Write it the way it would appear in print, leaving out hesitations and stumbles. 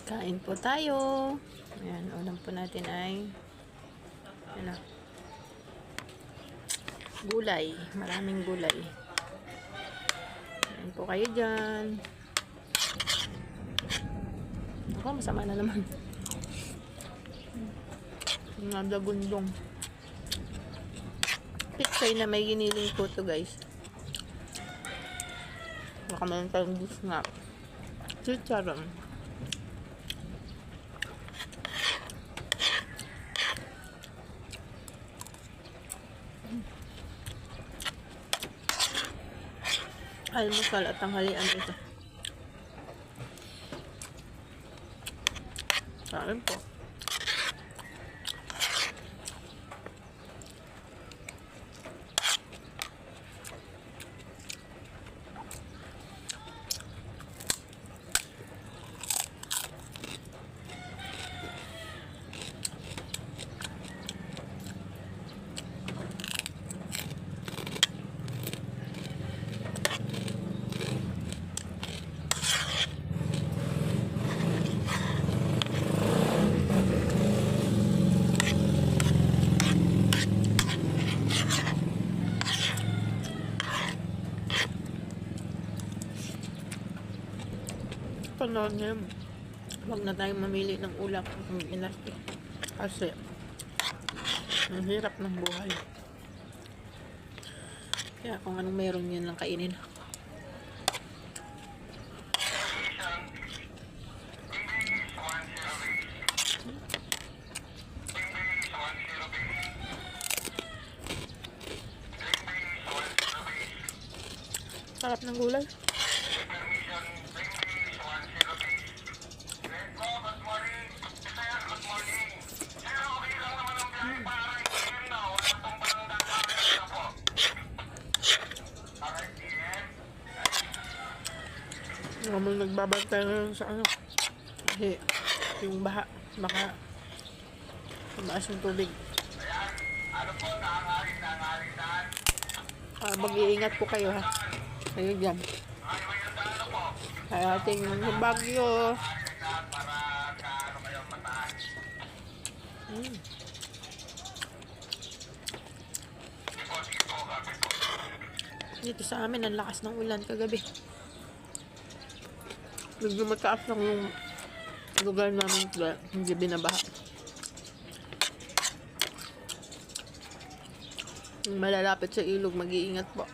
Kain po tayo. Ayan, ulam po natin ay ano, gulay. Maraming gulay. Kain po kayo dyan. Ako, masama na naman. Nagagundong. Picture na may giniling po to, guys. Baka meron tayong snap. Chicharon. Almusal at tanghalian ito. Saan po? Panood niyo, huwag na tayong mamili ng ulam ng inasti. Kasi, ang hirap ng buhay. Kaya kung anong meron yun lang kainin. Sarap ng gulay. Naman nagbabantay ngayon sa ano. Kasi yung baha, baka tumaas yung tubig. Mag-iingat po kayo, ha. Kayo dyan. Kaya ating bagyo. Dito sa amin, ang lakas ng ulan kagabi. Medyo mataas lang yung lugar namin kaya hindi binabaha. Yung malalapit sa ilog, mag-iingat po.